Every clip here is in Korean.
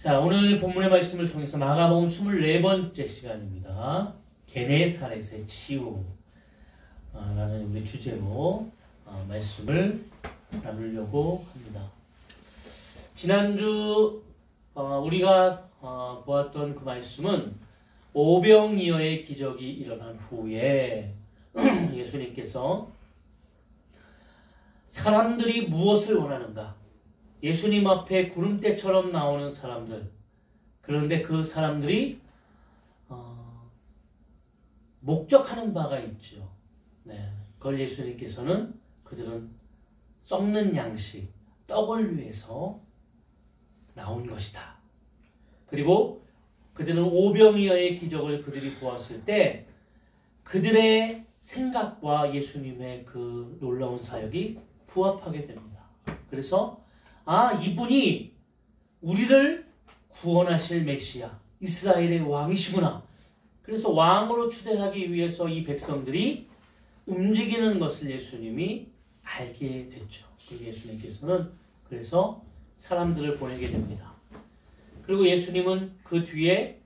자, 오늘 본문의 말씀을 통해서 마가복음 24번째 시간입니다. 게네사렛의 치유 라는 우리 주제로 말씀을 나누려고 합니다. 지난주 우리가 보았던 그 말씀은 오병이어의 기적이 일어난 후에 예수님께서 사람들이 무엇을 원하는가? 예수님 앞에 구름대처럼 나오는 사람들, 그런데 그 사람들이 목적하는 바가 있죠. 네, 그걸 예수님께서는 그들은 썩는 양식, 떡을 위해서 나온 것이다. 그리고 그들은 오병이어의 기적을 그들이 보았을 때 그들의 생각과 예수님의 그 놀라운 사역이 부합하게 됩니다. 그래서 이분이 우리를 구원하실 메시아, 이스라엘의 왕이시구나. 그래서 왕으로 추대하기 위해서 이 백성들이 움직이는 것을 예수님이 알게 됐죠. 예수님께서는 그래서 사람들을 보내게 됩니다. 그리고 예수님은 그 뒤에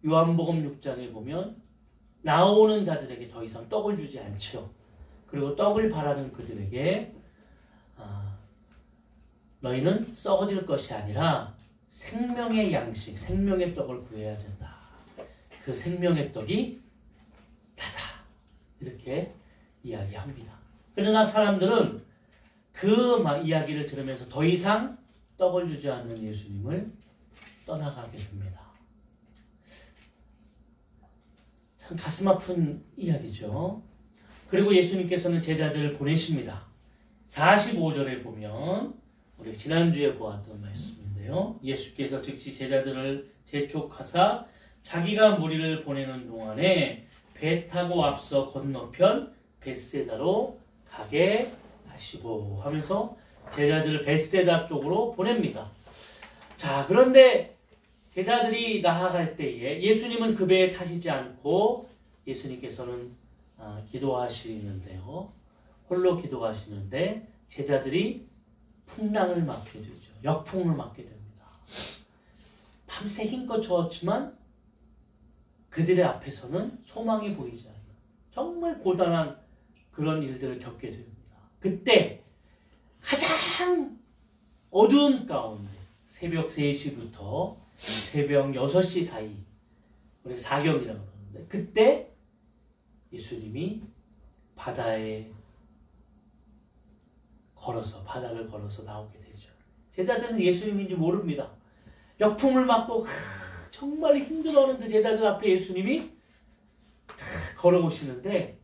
요한복음 6장에 보면 나오는 자들에게 더 이상 떡을 주지 않죠. 그리고 떡을 바라는 그들에게 너희는 썩어질 것이 아니라 생명의 양식, 생명의 떡을 구해야 된다. 그 생명의 떡이 나다. 이렇게 이야기합니다. 그러나 사람들은 그 이야기를 들으면서 더 이상 떡을 주지 않는 예수님을 떠나가게 됩니다. 참 가슴 아픈 이야기죠. 그리고 예수님께서는 제자들을 보내십니다. 45절에 보면 우리 지난주에 보았던 말씀인데요. 예수께서 즉시 제자들을 재촉하사 자기가 무리를 보내는 동안에 배 타고 앞서 건너편 벳세다로 가게 하시고 하면서 제자들을 벳세다 쪽으로 보냅니다. 자, 그런데 제자들이 나아갈 때에 예수님은 그 배에 타시지 않고 예수님께서는 기도하시는데요. 홀로 기도하시는데 제자들이 풍랑을 맞게 되죠. 역풍을 맞게 됩니다. 밤새 힘껏 저었지만 그들의 앞에서는 소망이 보이지 않는 정말 고단한 그런 일들을 겪게 됩니다. 그때 가장 어두운 가운데 새벽 3시부터 새벽 6시 사이, 우리 사경이라고 그러는데 그때 예수님이 바다를 걸어서 나오게 되죠. 제자들은 예수님인지 모릅니다. 역풍을 맞고 정말 힘들어하는 그 제자들 앞에 예수님이 걸어오시는데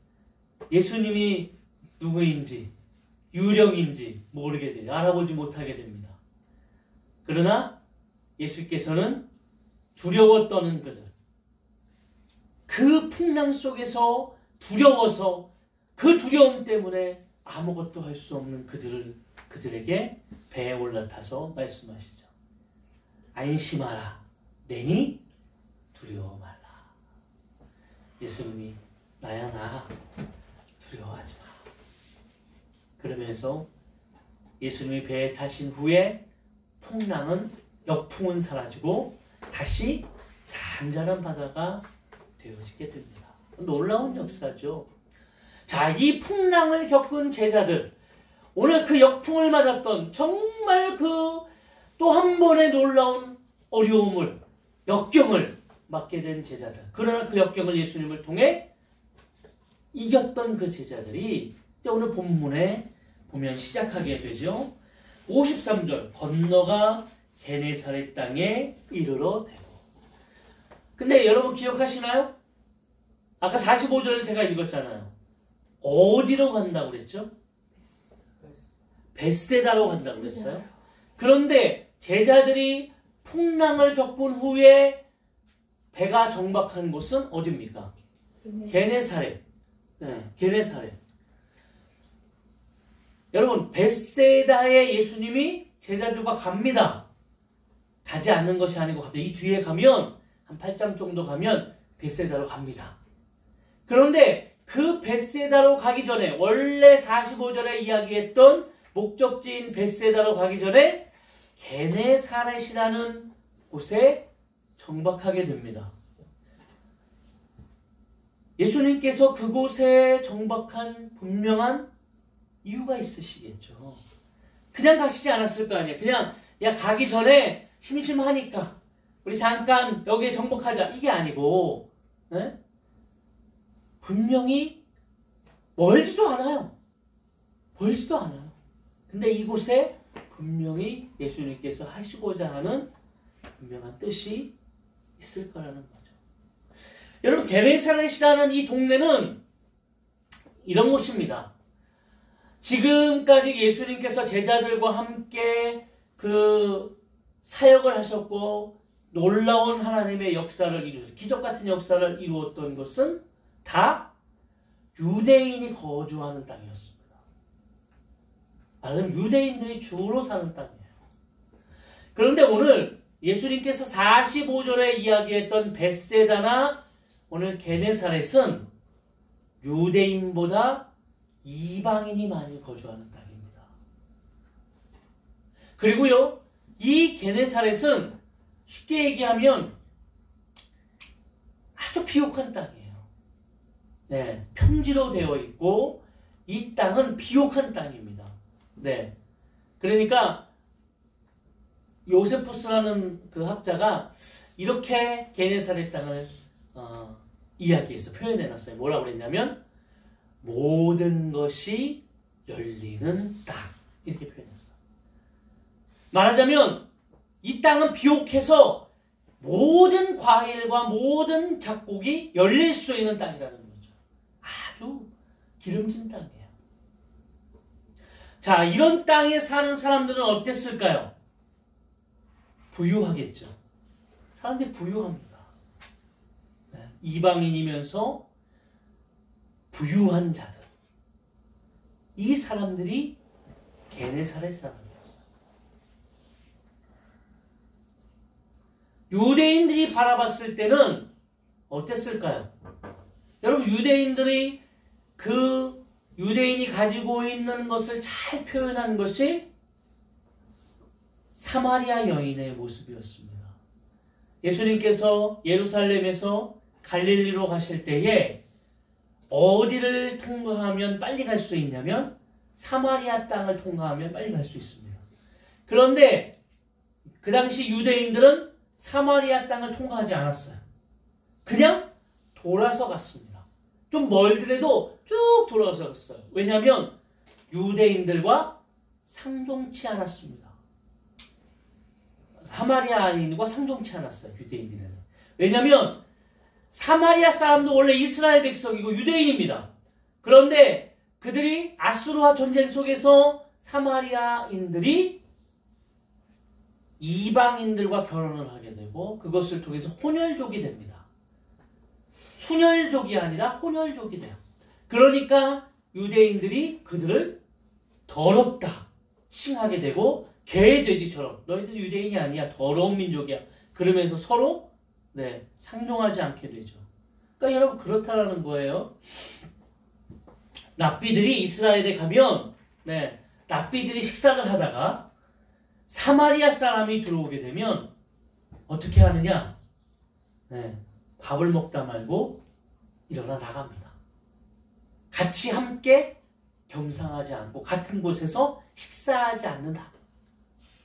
예수님이 누구인지 유령인지 모르게 되죠. 알아보지 못하게 됩니다. 그러나 예수께서는 두려워 떠는 그들, 그 풍랑 속에서 두려워서 그 두려움 때문에 아무것도 할 수 없는 그들에게 배에 올라타서 말씀하시죠. 안심하라. 내니 두려워 말라. 예수님이 나야 나 두려워하지 마. 그러면서 예수님이 배에 타신 후에 역풍은 사라지고 다시 잔잔한 바다가 되어지게 됩니다. 놀라운 역사죠. 자, 이 풍랑을 겪은 제자들, 오늘 그 역풍을 맞았던 정말 그 또 한 번의 놀라운 어려움을, 역경을 맞게 된 제자들. 그러나 그 역경을 예수님을 통해 이겼던 그 제자들이 이제 오늘 본문에 보면 시작하게 되죠. 53절, 건너가 게네사렛 땅에 이르러 대고. 근데 여러분 기억하시나요? 아까 45절을 제가 읽었잖아요. 어디로 간다고 그랬죠? 벳세다로 간다고 그랬어요. 그런데 제자들이 풍랑을 겪은 후에 배가 정박한 곳은 어디입니까? 게네사렛. 네, 게네사렛. 여러분, 벳세다에 예수님이 제자들과 갑니다. 가지 않는 것이 아니고 갑자기 이 뒤에 가면 한 8장 정도 가면 벳세다로 갑니다. 그런데 그 벳세다로 가기 전에 원래 45절에 이야기했던 목적지인 벳세다로 가기 전에 게네사렛이라는 곳에 정박하게 됩니다. 예수님께서 그곳에 정박한 분명한 이유가 있으시겠죠. 그냥 가시지 않았을 거 아니에요. 그냥 야 가기 전에 심심하니까 우리 잠깐 여기에 정복하자 이게 아니고 네? 분명히 멀지도 않아요. 멀지도 않아요. 근데 이곳에 분명히 예수님께서 하시고자 하는 분명한 뜻이 있을 거라는 거죠. 여러분 게네사렛이라는 이 동네는 이런 곳입니다. 지금까지 예수님께서 제자들과 함께 그 사역을 하셨고 놀라운 하나님의 역사를 이루셨고 기적 같은 역사를 이루었던 것은 다 유대인이 거주하는 땅이었습니다. 말하자면 유대인들이 주로 사는 땅이에요. 그런데 오늘 예수님께서 45절에 이야기했던 벳세다나 오늘 게네사렛은 유대인보다 이방인이 많이 거주하는 땅입니다. 그리고요, 이 게네사렛은 쉽게 얘기하면 아주 비옥한 땅이에요. 네, 평지로 되어 있고 이 땅은 비옥한 땅입니다. 네, 그러니까 요세푸스라는 그 학자가 이렇게 게네사렛 땅을 이야기해서 표현해놨어요. 뭐라고 그랬냐면 모든 것이 열리는 땅 이렇게 표현했어요. 말하자면 이 땅은 비옥해서 모든 과일과 모든 작곡이 열릴 수 있는 땅이라는 거죠. 아주 기름진 땅이에요. 자, 이런 땅에 사는 사람들은 어땠을까요? 부유하겠죠. 사람들이 부유합니다. 네, 이방인이면서 부유한 자들. 이 사람들이 게네사렛 사람이었어요. 유대인들이 바라봤을 때는 어땠을까요? 여러분 유대인들이 그 유대인이 가지고 있는 것을 잘 표현한 것이 사마리아 여인의 모습이었습니다. 예수님께서 예루살렘에서 갈릴리로 가실 때에 어디를 통과하면 빨리 갈 수 있냐면 사마리아 땅을 통과하면 빨리 갈 수 있습니다. 그런데 그 당시 유대인들은 사마리아 땅을 통과하지 않았어요. 그냥 돌아서 갔습니다. 좀 멀더라도 쭉 돌아서 갔어요. 왜냐하면 유대인들과 상종치 않았습니다. 사마리아인과 상종치 않았어요. 유대인들은. 왜냐하면 사마리아 사람도 원래 이스라엘 백성이고 유대인입니다. 그런데 그들이 아수르와 전쟁 속에서 사마리아인들이 이방인들과 결혼을 하게 되고 그것을 통해서 혼혈족이 됩니다. 순혈족이 아니라 혼혈족이 돼요. 그러니까 유대인들이 그들을 더럽다 칭하게 되고 개 돼지처럼 너희들 유대인이 아니야 더러운 민족이야 그러면서 서로 상종하지 않게 되죠. 그러니까 여러분 그렇다라는 거예요. 랍비들이 이스라엘에 가면 랍비들이 식사를 하다가 사마리아 사람이 들어오게 되면 어떻게 하느냐? 밥을 먹다 말고 일어나 나갑니다. 같이 함께 겸상하지 않고 같은 곳에서 식사하지 않는다.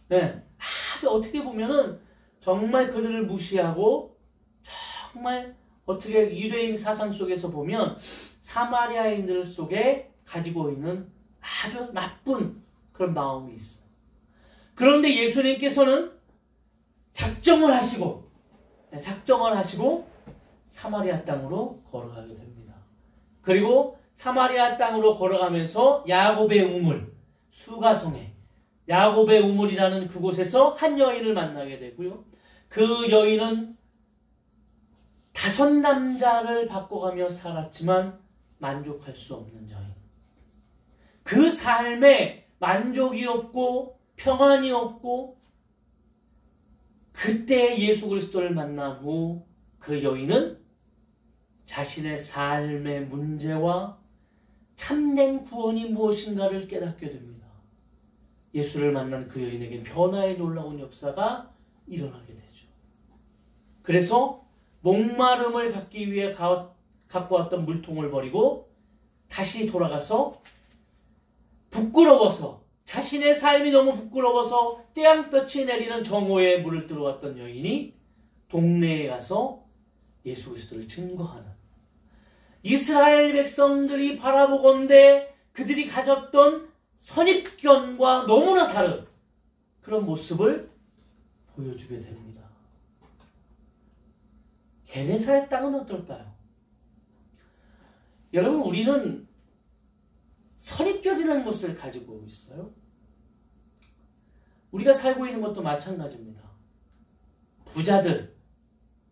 아주 어떻게 보면은 정말 그들을 무시하고 정말 어떻게 유대인 사상 속에서 보면 사마리아인들 속에 가지고 있는 아주 나쁜 그런 마음이 있어요. 그런데 예수님께서는 작정을 하시고 사마리아 땅으로 걸어가게 됩니다. 그리고 사마리아 땅으로 걸어가면서 야곱의 우물, 수가성에 야곱의 우물이라는 그곳에서 한 여인을 만나게 되고요. 그 여인은 5 남자를 바꿔가며 살았지만 만족할 수 없는 여인. 그 삶에 만족이 없고 평안이 없고 그때 예수 그리스도를 만난 후 그 여인은 자신의 삶의 문제와 참된 구원이 무엇인가를 깨닫게 됩니다. 예수를 만난 그 여인에게 변화의 놀라운 역사가 일어나게 되죠. 그래서 목마름을 갖기 위해 갖고 왔던 물통을 버리고 다시 돌아가서 부끄러워서 자신의 삶이 너무 부끄러워서 떼양볕이 내리는 정오에 물을 들어왔던 여인이 동네에 가서 예수 그리스도를 증거하는, 이스라엘 백성들이 바라보건대 그들이 가졌던 선입견과 너무나 다른 그런 모습을 보여주게 됩니다. 게네사렛 땅은 어떨까요? 여러분, 우리는 선입견이라는 것을 가지고 있어요. 우리가 살고 있는 것도 마찬가지입니다. 부자들,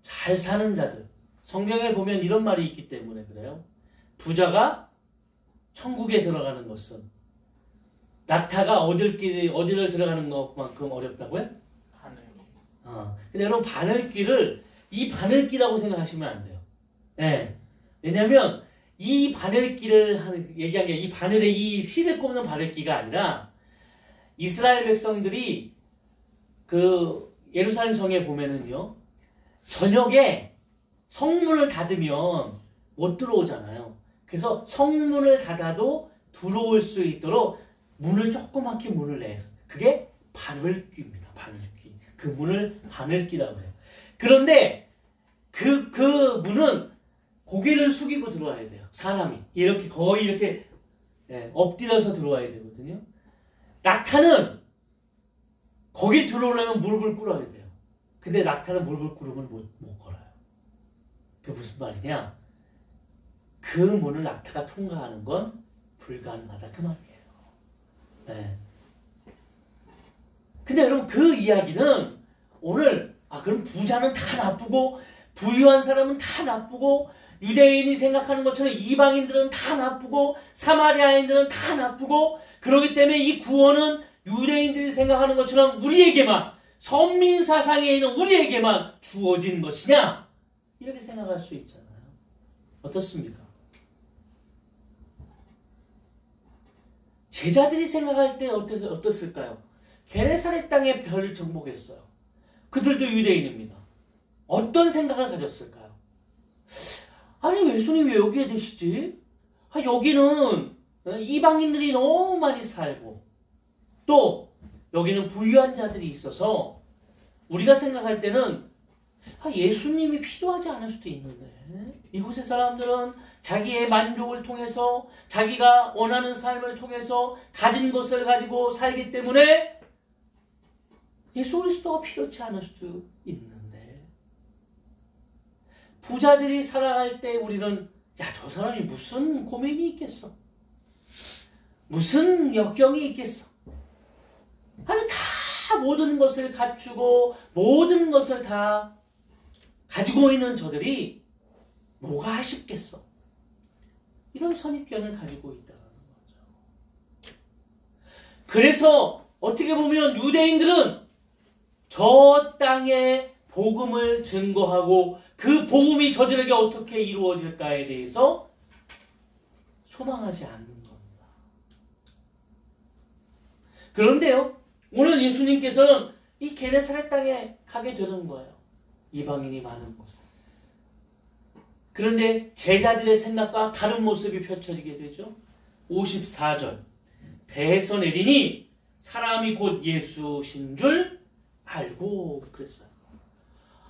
잘 사는 자들, 성경에 보면 이런 말이 있기 때문에 그래요. 부자가 천국에 들어가는 것은 낙타가 어디를 들어가는 것만큼 어렵다고요? 바늘길. 근데 여러분, 이 바늘길이라고 생각하시면 안 돼요. 네. 왜냐하면 이 바늘길을 얘기한 게 이 바늘에 이 실을 꼽는 바늘길가 아니라 이스라엘 백성들이 그 예루살렘 성에 보면은요, 저녁에 성문을 닫으면 못 들어오잖아요. 그래서 성문을 닫아도 들어올 수 있도록 문을 조그맣게 문을 냈어요. 그게 바늘귀입니다. 바늘귀. 그 문을 바늘귀라고 해요. 그런데 그 문은 고개를 숙이고 들어와야 돼요. 사람이 이렇게 거의 이렇게 엎드려서 들어와야 되거든요. 낙타는 거기 들어오려면 무릎을 꿇어야 돼요. 근데 낙타는 무릎을 꿇으면 못 걸어요. 그게 무슨 말이냐? 그 문을 낙타가 통과하는 건 불가능하다 그 말이에요. 네. 근데 여러분, 그 이야기는 오늘 그럼 부자는 다 나쁘고 부유한 사람은 다 나쁘고 유대인이 생각하는 것처럼 이방인들은 다 나쁘고 사마리아인들은 다 나쁘고 그렇기 때문에 이 구원은 유대인들이 생각하는 것처럼 우리에게만, 선민 사상에 있는 우리에게만 주어진 것이냐, 이렇게 생각할 수 있잖아요. 어떻습니까? 제자들이 생각할 때 어떻을까요? 게네사렛 땅에 별을 정복했어요. 그들도 유대인입니다. 어떤 생각을 가졌을까요? 아니, 예수님이 왜 여기에 계시지? 여기는 이방인들이 너무 많이 살고 또 여기는 부유한 자들이 있어서 우리가 생각할 때는 예수님이 필요하지 않을 수도 있는데, 이곳의 사람들은 자기의 만족을 통해서 자기가 원하는 삶을 통해서 가진 것을 가지고 살기 때문에 예수 그리스도가 필요치 않을 수도 있는데, 부자들이 살아갈 때 우리는 저 사람이 무슨 고민이 있겠어? 무슨 역경이 있겠어? 아니, 다 모든 것을 갖추고 모든 것을 다 가지고 있는 저들이 뭐가 아쉽겠어? 이런 선입견을 가지고 있다는 거죠. 그래서 어떻게 보면 유대인들은 저 땅에 복음을 증거하고 그 복음이 저들에게 어떻게 이루어질까에 대해서 소망하지 않는 겁니다. 그런데요, 오늘 예수님께서는 이 게네사렛 땅에 가게 되는 거예요. 이방인이 많은 곳에. 그런데 제자들의 생각과 다른 모습이 펼쳐지게 되죠. 54절. 배에서 내리니 사람이 곧 예수신 줄 알고 그랬어요.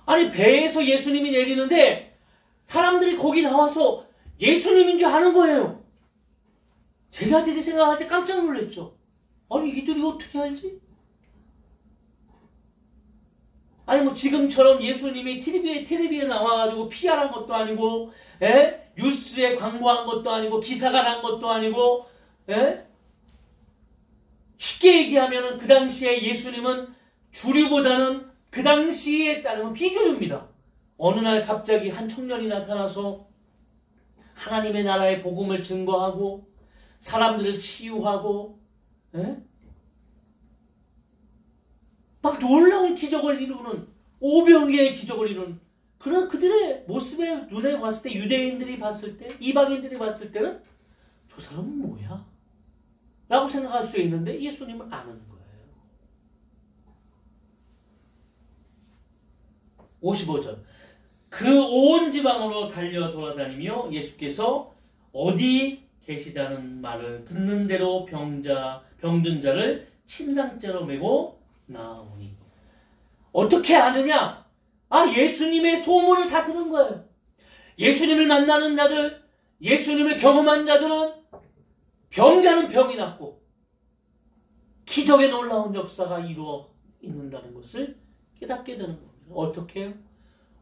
아니, 배에서 예수님이 내리는데 사람들이 거기 나와서 예수님인 줄 아는 거예요. 제자들이 생각할 때 깜짝 놀랐죠. 아니, 이들이 어떻게 알지? 아니, 지금처럼 예수님이 텔레비에 나와가지고 PR한 것도 아니고, 뉴스에 광고한 것도 아니고, 기사가 난 것도 아니고, 쉽게 얘기하면 그 당시에 예수님은 주류보다는 그 당시에 따르면 비주류입니다. 어느 날 갑자기 한 청년이 나타나서 하나님의 나라의 복음을 증거하고 사람들을 치유하고 막 놀라운 기적을 이루는, 오병이의 기적을 이루는 그런 그들의 모습에 눈에 봤을 때, 유대인들이 봤을 때, 이방인들이 봤을 때는 저 사람은 뭐야? 라고 생각할 수 있는데 예수님은 아는 거예요. 55절. 그 온 지방으로 달려 돌아다니며 예수께서 어디 계시다는 말을 듣는 대로 병든 자를 침상째로 메고 나오니. 어떻게 아느냐? 예수님의 소문을 다 들은 거예요. 예수님을 만나는 자들, 예수님을 경험한 자들은 병자는 병이 낫고 기적의 놀라운 역사가 이루어 있는다는 것을 깨닫게 되는 겁니다. 어떻게 해요?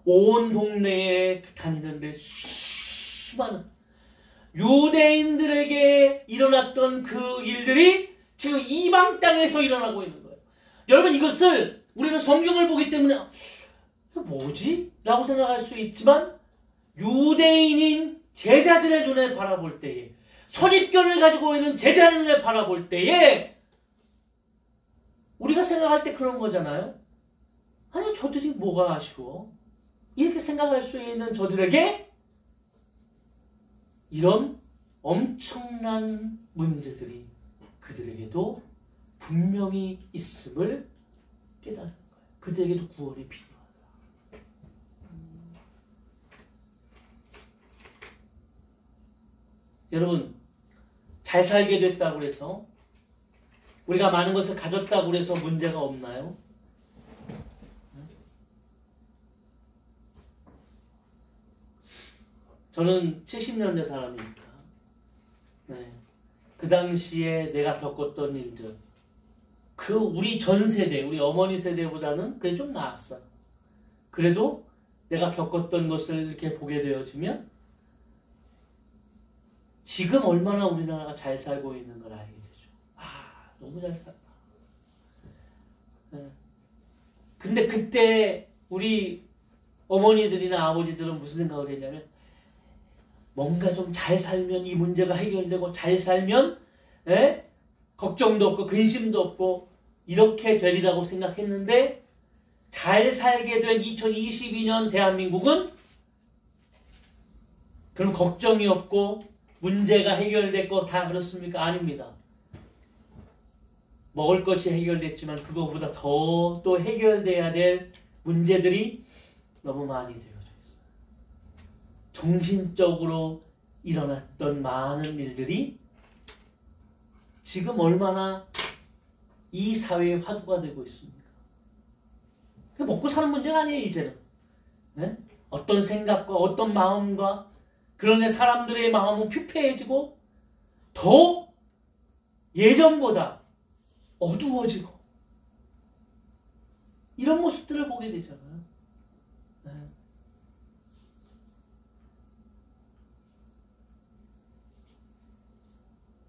온 동네에 다니는데 수많은 유대인들에게 일어났던 그 일들이 지금 이방 땅에서 일어나고 있는 거예요. 여러분, 이것을 우리는 성경을 보기 때문에 이거 뭐지? 라고 생각할 수 있지만 유대인인 제자들의 눈에 바라볼 때에, 선입견을 가지고 있는 제자들 눈에 바라볼 때에 우리가 생각할 때 그런 거잖아요. 아니, 저들이 뭐가 아쉬워? 이렇게 생각할 수 있는 저들에게 이런 엄청난 문제들이 그들에게도 분명히 있음을 깨달은 거예요. 그들에게도 구원이 필요하다. 여러분, 잘 살게 됐다고 해서, 우리가 많은 것을 가졌다고 해서 문제가 없나요? 저는 70년대 사람이니까 그 당시에 내가 겪었던 일들, 그 우리 전 세대, 우리 어머니 세대보다는 그게 좀 나았어. 그래도 내가 겪었던 것을 이렇게 보게 되어지면 지금 얼마나 우리나라가 잘 살고 있는 걸 알게 되죠. 너무 잘 살다. 근데 그때 우리 어머니들이나 아버지들은 무슨 생각을 했냐면, 뭔가 좀 잘 살면 이 문제가 해결되고, 잘 살면 걱정도 없고 근심도 없고 이렇게 되리라고 생각했는데, 잘 살게 된 2022년 대한민국은 그럼 걱정이 없고 문제가 해결됐고 다 그렇습니까? 아닙니다. 먹을 것이 해결됐지만 그거보다 더 또 해결돼야 될 문제들이 너무 많이 되어져 있어요. 정신적으로 일어났던 많은 일들이 지금 얼마나 이 사회의 화두가 되고 있습니까? 먹고 사는 문제가 아니에요, 이제는. 어떤 생각과 어떤 마음과, 그러나 사람들의 마음은 피폐해지고 더 예전보다 어두워지고 이런 모습들을 보게 되잖아요.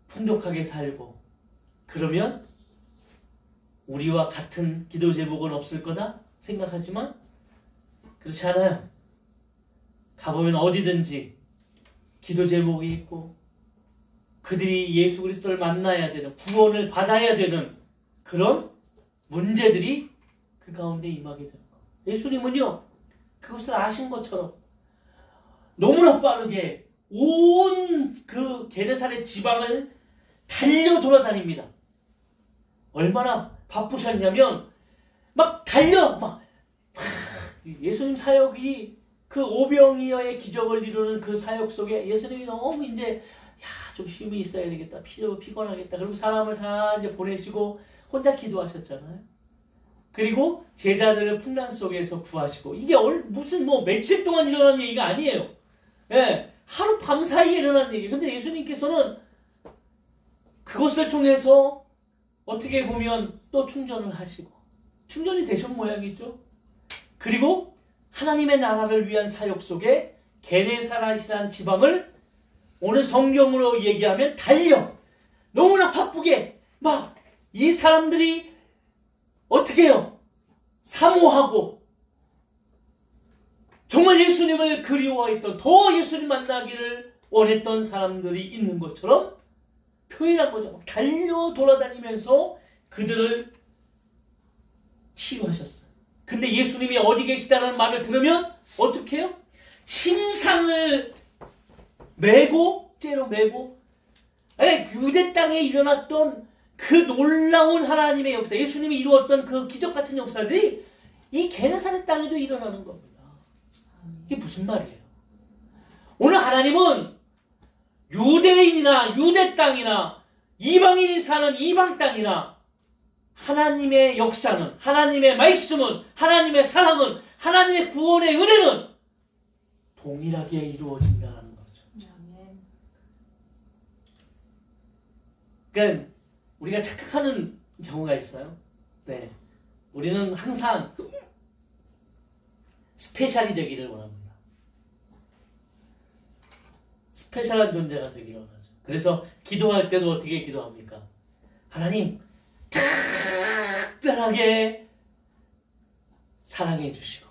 풍족하게 살고 그러면 우리와 같은 기도 제목은 없을 거다 생각하지만 그렇지 않아요. 가보면 어디든지 기도 제목이 있고 그들이 예수 그리스도를 만나야 되는, 구원을 받아야 되는 그런 문제들이 그 가운데 임하게 되는 거예요. 예수님은요, 그것을 아신 것처럼 너무나 빠르게 온 그 게네사렛 지방을 달려 돌아다닙니다. 얼마나 바쁘셨냐면 막 달려 예수님 사역이 그 오병이어의 기적을 이루는 그 사역 속에 예수님이 너무 이제 좀 쉼이 있어야 되겠다, 피곤하겠다, 그리고 사람을 다 이제 보내시고 혼자 기도하셨잖아요. 그리고 제자들을 풍랑 속에서 구하시고, 이게 무슨 며칠 동안 일어난 얘기가 아니에요. 하루 밤 사이에 일어난 얘기. 근데 예수님께서는 그것을 통해서 어떻게 보면 또 충전을 하시고, 충전이 되신 모양이죠. 그리고 하나님의 나라를 위한 사역 속에 게네사렛이라는 지방을 오늘 성경으로 얘기하면 달려 너무나 바쁘게 막 이 사람들이 어떻게 해요? 사모하고 정말 예수님을 그리워했던, 더 예수님 만나기를 원했던 사람들이 있는 것처럼 표현한 거죠. 달려 돌아다니면서 그들을 치유하셨어요. 근데 예수님이 어디 계시다는 말을 들으면 어떻게 해요? 침상을 메고, 째로 메고, 유대 땅에 일어났던 그 놀라운 하나님의 역사, 예수님이 이루었던 그 기적 같은 역사들이 이 게네사렛 땅에도 일어나는 겁니다. 이게 무슨 말이에요? 오늘 하나님은 유대인이나 유대 땅이나 이방인이 사는 이방 땅이나 하나님의 역사는, 하나님의 말씀은, 하나님의 사랑은, 하나님의 구원의 은혜는 동일하게 이루어진다는 거죠. 그러니까 우리가 착각하는 경우가 있어요. 네, 우리는 항상 스페셜이 되기를 원합니다. 스페셜한 존재가 되기를 원하죠. 그래서 기도할 때도 어떻게 기도합니까? 하나님, 특별하게 사랑해 주시고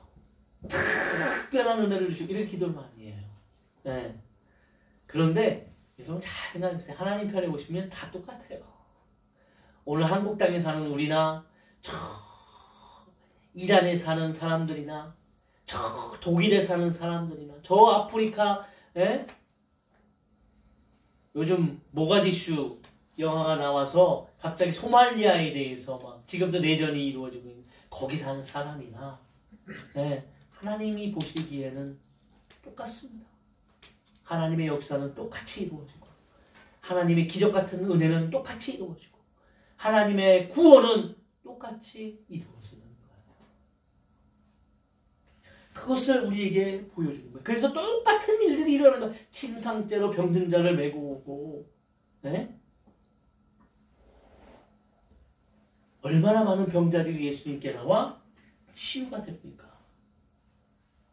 특별한 은혜를 주시고 이렇게 기도를 많이 해요. 네. 그런데 여러분 잘 생각해보세요. 하나님 편에 보시면 다 똑같아요. 오늘 한국 땅에 사는 우리나 저 이란에 사는 사람들이나 저 독일에 사는 사람들이나 저 아프리카, 예? 요즘 모가디슈 영화가 나와서 갑자기 소말리아에 대해서 막 지금도 내전이 이루어지고 있는 거기 사는 사람이나, 예, 하나님이 보시기에는 똑같습니다. 하나님의 역사는 똑같이 이루어지고 하나님의 기적 같은 은혜는 똑같이 이루어지고 하나님의 구원은 똑같이 이루어지는 거예요. 그것을 우리에게 보여주는 거예요. 그래서 똑같은 일들이 일어나는 거예요. 침상째로 병든 자를 메고 오고, 네? 얼마나 많은 병자들이 예수님께 나와 치유가 됩니까?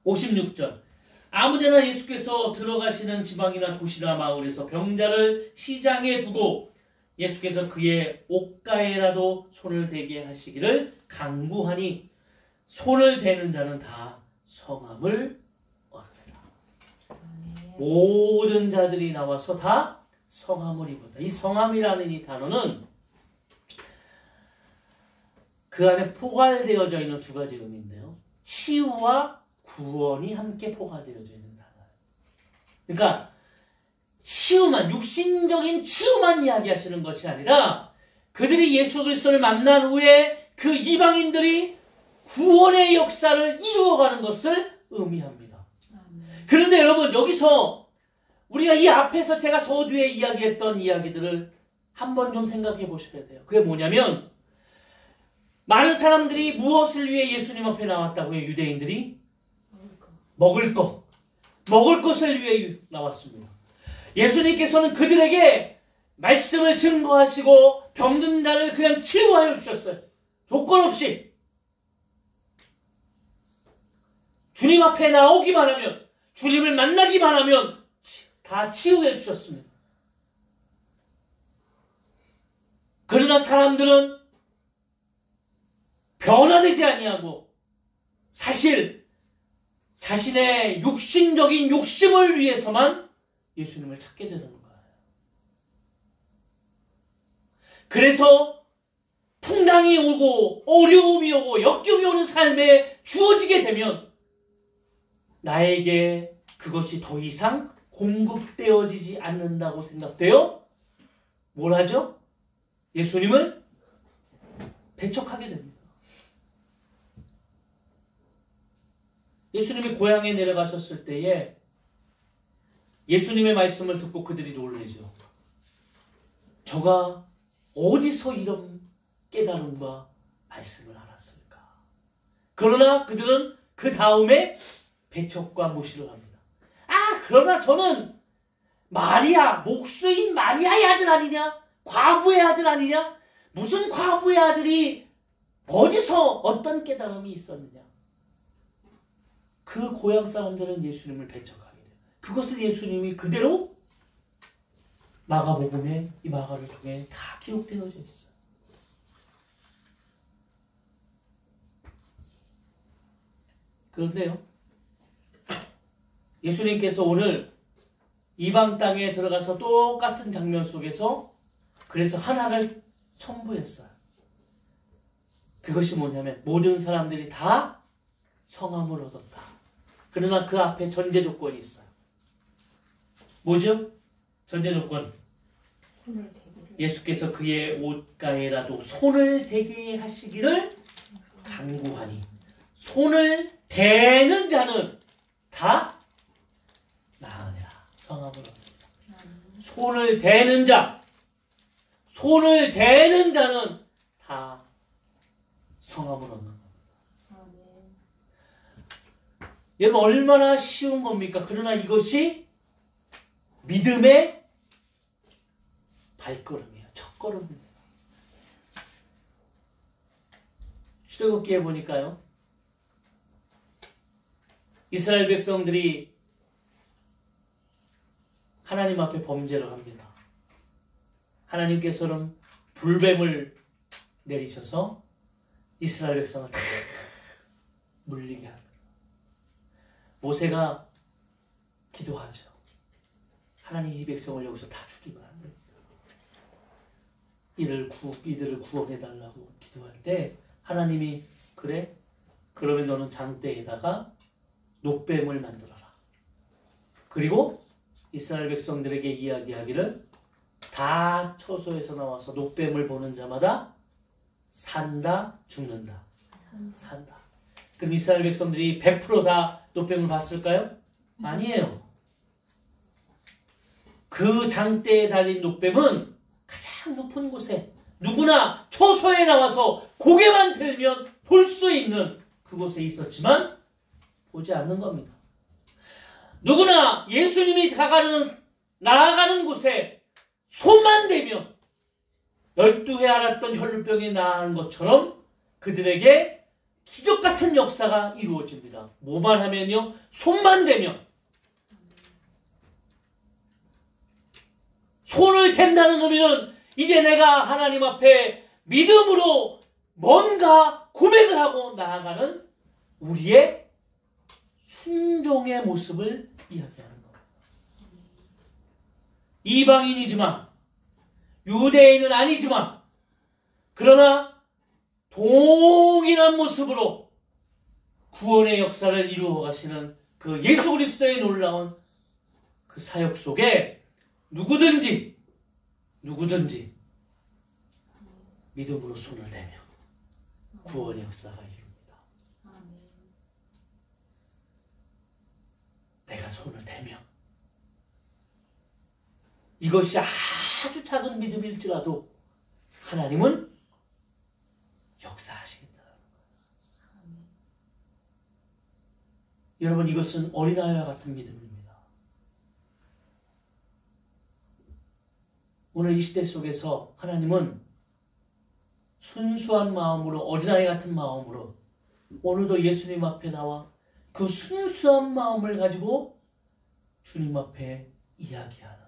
56절. 아무데나 예수께서 들어가시는 지방이나 도시나 마을에서 병자를 시장에 두고 예수께서 그의 옷가에라도 손을 대게 하시기를 간구하니 손을 대는 자는 다 성함을 얻으리라. 모든 자들이 나와서 다 성함을 입었다. 이 성함이라는 이 단어는 그 안에 포괄되어져 있는 두 가지 의미인데요. 치유와 구원이 함께 포괄되어져 있는 단어예요. 그러니까 치유만, 육신적인 치유만 이야기하시는 것이 아니라 그들이 예수 그리스도를 만난 후에 그 이방인들이 구원의 역사를 이루어가는 것을 의미합니다. 그런데 여러분, 여기서 우리가 이 앞에서 제가 서두에 이야기했던 이야기들을 한번 좀 생각해 보셔야 돼요. 그게 뭐냐면 많은 사람들이 무엇을 위해 예수님 앞에 나왔다고요? 유대인들이 먹을 것을 위해 나왔습니다. 예수님께서는 그들에게 말씀을 증거하시고 병든 자를 그냥 치유하여 주셨어요. 조건 없이. 주님 앞에 나오기만 하면, 주님을 만나기만 하면 다 치유해 주셨습니다. 그러나 사람들은 변화되지 아니하고 사실 자신의 육신적인 욕심을 위해서만 예수님을 찾게 되는 거예요. 그래서 풍랑이 오고 어려움이 오고 역경이 오는 삶에 주어지게 되면 나에게 그것이 더 이상 공급되어지지 않는다고 생각되어 뭘 하죠? 예수님을 배척하게 됩니다. 예수님이 고향에 내려가셨을 때에 예수님의 말씀을 듣고 그들이 놀라죠. 저가 어디서 이런 깨달음과 말씀을 알았을까? 그러나 그들은 그 다음에 배척과 무시를 합니다. 그러나 저는 마리아, 목수인 마리아의 아들 아니냐? 과부의 아들 아니냐? 무슨 과부의 아들이 어디서 어떤 깨달음이 있었느냐? 그 고향 사람들은 예수님을 배척하게 돼요. 그것을 예수님이 그대로 마가복음에 이 마가를 통해 다 기록되어져 있어요. 그런데요, 예수님께서 오늘 이방 땅에 들어가서 똑같은 장면 속에서 그래서 하나를 첨부했어요. 그것이 뭐냐면 모든 사람들이 다 성함을 얻었다. 그러나 그 앞에 전제 조건이 있어요. 뭐죠? 전제 조건. 예수께서 그의 옷가에라도 손을 대게 하시기를 간구하니 손을 대는 자는 다 나으니라. 성함을 얻는다. 손을 대는 자, 손을 대는 자는 다 성함을 얻는 겁니다. 여러분 얼마나 쉬운 겁니까? 그러나 이것이 믿음의 발걸음이에요. 첫걸음입니다. 출애굽기에 보니까요. 이스라엘 백성들이 하나님 앞에 범죄를 합니다. 하나님께서는 불뱀을 내리셔서 이스라엘 백성을 다 물리게 합니다. 모세가 기도하죠. 하나님 이 백성을 여기서 다 죽이면 안 됩니다. 이들을 구원해달라고 기도할 때 하나님이 그래? 그러면 너는 장대에다가 놋뱀을 만들어라. 그리고 이스라엘 백성들에게 이야기하기를 다 처소에서 나와서 놋뱀을 보는 자마다 산다, 죽는다. 산다. 그럼 이스라엘 백성들이 100% 다 놋뱀을 봤을까요? 아니에요. 그 장대에 달린 놋뱀은 가장 높은 곳에 누구나 처소에 나와서 고개만 들면 볼 수 있는 그곳에 있었지만 보지 않는 겁니다. 누구나 예수님이 나아가는 곳에 손만 대면 12회 앓았던 혈루병이 나은 것처럼 그들에게 기적 같은 역사가 이루어집니다. 뭐만 하면요? 손만 대면. 손을 댄다는 의미는 이제 내가 하나님 앞에 믿음으로 뭔가 고백을 하고 나아가는 우리의 순종의 모습을 이야기하는 겁니다. 이방인이지만 유대인은 아니지만 그러나 동일한 모습으로 구원의 역사를 이루어 가시는 그 예수 그리스도의 놀라운 그 사역 속에 누구든지 믿음으로 손을 대며 구원의 역사가 이룹니다. 내가 손을 대며 이것이 아주 작은 믿음일지라도 하나님은 역사하시겠다. 여러분 이것은 어린아이와 같은 믿음입니다. 오늘 이 시대 속에서 하나님은 순수한 마음으로 어린아이 같은 마음으로 오늘도 예수님 앞에 나와 그 순수한 마음을 가지고 주님 앞에 이야기하는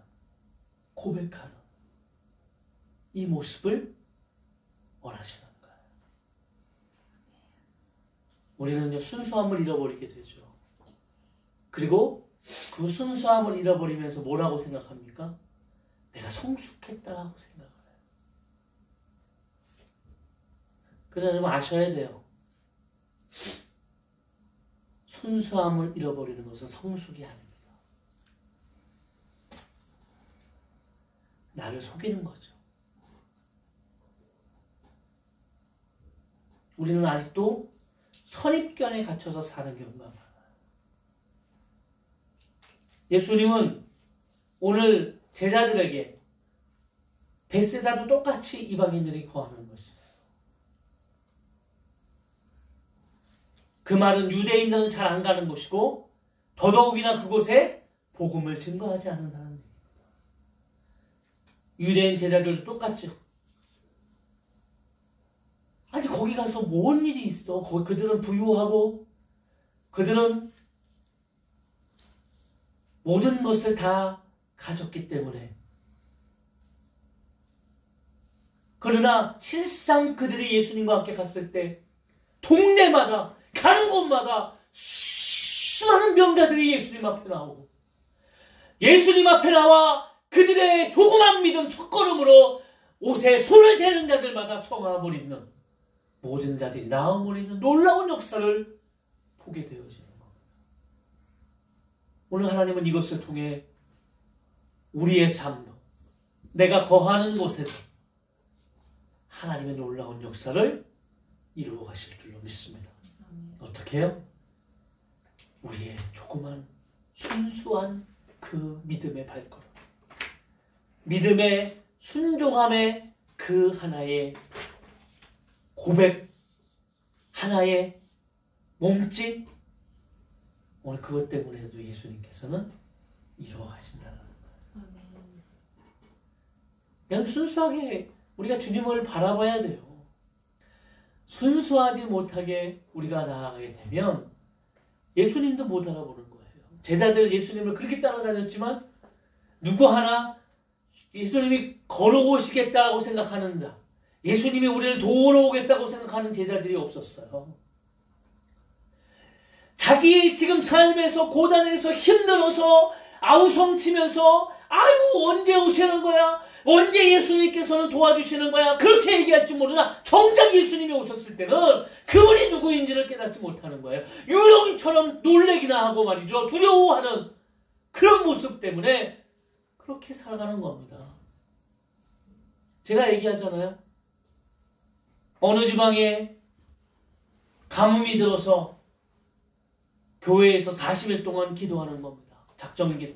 고백하는 이 모습을 원하시는 거예요. 우리는요 순수함을 잃어버리게 되죠. 그리고 그 순수함을 잃어버리면서 뭐라고 생각합니까? 내가 성숙했다라고 생각을 해요. 그래서 여러분 아셔야 돼요. 순수함을 잃어버리는 것은 성숙이 아닙니다. 나를 속이는 거죠. 우리는 아직도 선입견에 갇혀서 사는 경우가 많아요. 예수님은 오늘 제자들에게 벳세다도 똑같이 이방인들이 거하는 것이죠. 그 말은 유대인들은 잘 안 가는 곳이고 더더욱이나 그곳에 복음을 증거하지 않는다는 얘기입니다. 유대인 제자들도 똑같죠. 아니 거기 가서 뭔 일이 있어. 그들은 부유하고 그들은 모든 것을 다 가졌기 때문에. 그러나 실상 그들이 예수님과 함께 갔을 때 동네마다 가는 곳마다 수많은 병자들이 예수님 앞에 나오고 예수님 앞에 나와 그들의 조그만 믿음 첫걸음으로 옷에 손을 대는 자들마다 성함을 입는 모든 자들이 나음을 입는 놀라운 역사를 보게 되어지는 겁니다. 오늘 하나님은 이것을 통해 우리의 삶도 내가 거하는 곳에도 하나님의 놀라운 역사를 이루어 가실 줄로 믿습니다. 어떻게 해요? 우리의 조그만 순수한 그 믿음의 발걸음, 믿음의 순종함의 그 하나의 고백, 하나의 몸짓, 오늘 그것 때문에도 예수님께서는 이루어 가신다는 거예요. 그냥 순수하게 우리가 주님을 바라봐야 돼요. 순수하지 못하게 우리가 나아가게 되면 예수님도 못 알아보는 거예요. 제자들 예수님을 그렇게 따라다녔지만 누구 하나 예수님이 걸어오시겠다고 생각하는 자, 예수님이 우리를 도우러 오겠다고 생각하는 제자들이 없었어요. 자기 지금 삶에서 고단해서 힘들어서 아우성치면서 아유 언제 오시는 거야? 언제 예수님께서는 도와주시는 거야? 그렇게 얘기할 줄 모르나 정작 예수님이 오셨을 때는 그분이 누구인지를 깨닫지 못하는 거예요. 유령이처럼 놀래기나 하고 말이죠. 두려워하는 그런 모습 때문에 그렇게 살아가는 겁니다. 제가 얘기하잖아요. 어느 지방에 가뭄이 들어서 교회에서 40일 동안 기도하는 겁니다. 작정기도.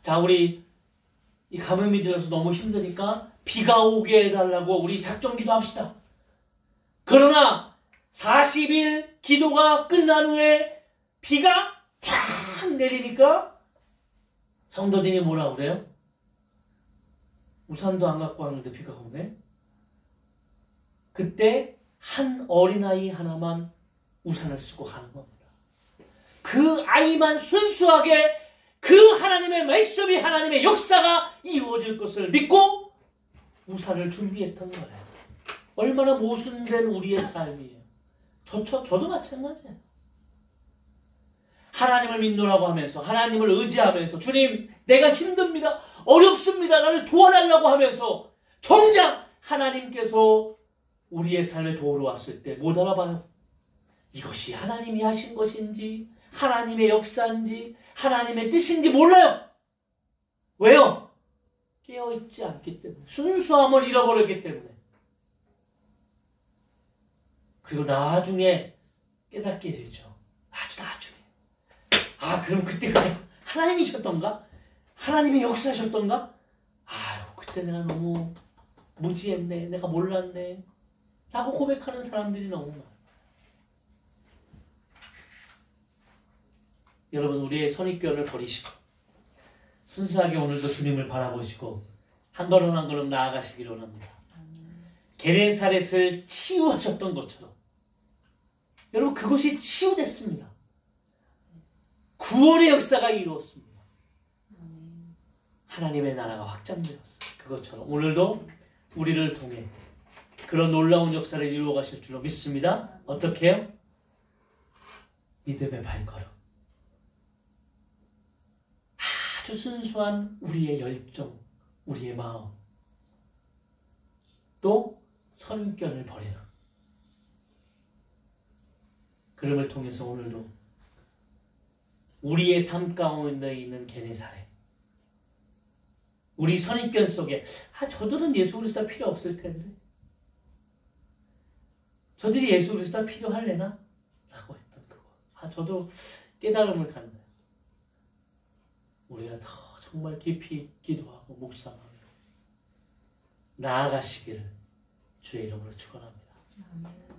자, 우리 이 가뭄이 들어서 너무 힘드니까 비가 오게 해달라고 우리 작정기도 합시다. 그러나 40일 기도가 끝난 후에 비가 쫙 내리니까 성도들이 뭐라 그래요? 우산도 안 갖고 왔는데 비가 오네? 그때 한 어린아이 하나만 우산을 쓰고 가는 겁니다. 그 아이만 순수하게 그 하나님의 말씀이 하나님의 역사가 이루어질 것을 믿고 우산을 준비했던 거예요. 얼마나 모순된 우리의 삶이에요. 저도 마찬가지예요. 하나님을 믿노라고 하면서 하나님을 의지하면서 주님 내가 힘듭니다. 어렵습니다. 나를 도와달라고 하면서 정작 하나님께서 우리의 삶에 도우러 왔을 때 못 알아봐요. 이것이 하나님이 하신 것인지 하나님의 역사인지 하나님의 뜻인지 몰라요. 왜요? 깨어있지 않기 때문에. 순수함을 잃어버렸기 때문에. 그리고 나중에 깨닫게 되죠. 아주 나중에. 아 그럼 그때 그냥 하나님이셨던가? 하나님의 역사셨던가? 아유 그때 내가 너무 무지했네. 내가 몰랐네. 라고 고백하는 사람들이 너무 많아요. 여러분 우리의 선입견을 버리시고 순수하게 오늘도 주님을 바라보시고 한 걸음 한 걸음 나아가시기를 원합니다. 게네사렛을 치유하셨던 것처럼 여러분 그것이 치유됐습니다. 구원의 역사가 이루었습니다. 하나님의 나라가 확장되었어요. 그것처럼 오늘도 우리를 통해 그런 놀라운 역사를 이루어 가실 줄로 믿습니다. 어떻게 해요? 믿음의 발걸음. 아주 순수한 우리의 열정, 우리의 마음, 또 선입견을 버리는 그름을 통해서 오늘도 우리의 삶 가운데 있는 게네사렛, 우리 선입견 속에 저들은 예수 그리스도가 필요 없을 텐데 저들이 예수 그리스도가 필요할래나? 라고 했던 그거. 저도 깨달음을 갖는 거예요. 우리가 더 정말 깊이 기도하고 묵상하며 나아가시기를 주의 이름으로 축원합니다.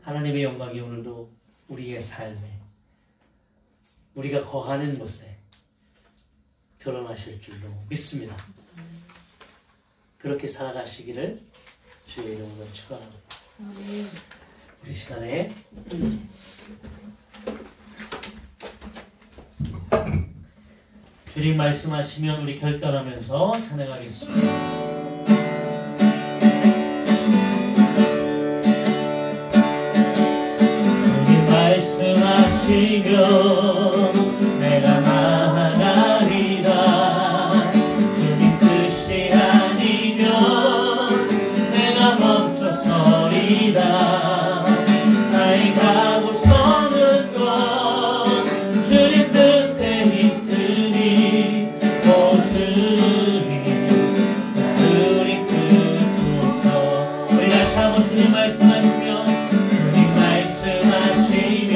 하나님의 영광이 오늘도 우리의 삶에 우리가 거하는 곳에 드러나실 줄로 믿습니다. 그렇게 살아가시기를 주의 이름으로 축원합니다. 우리 시간에 주님 말씀하시면 우리 결단하면서 찬양하겠습니다. 주님 말씀하시면 내가 나아가리라. 주님 뜻이 아니면 내가 멈춰서리라. 나의 가고서는 것 주님 뜻에 있으니 오 주님 나를 이끄소서. 우리 다시 한번 주님 말씀하시며 주님 말씀하시며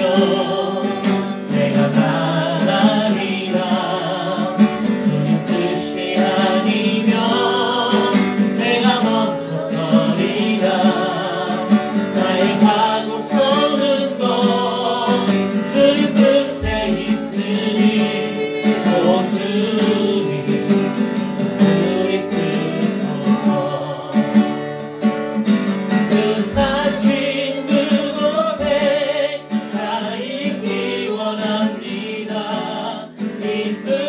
기쁨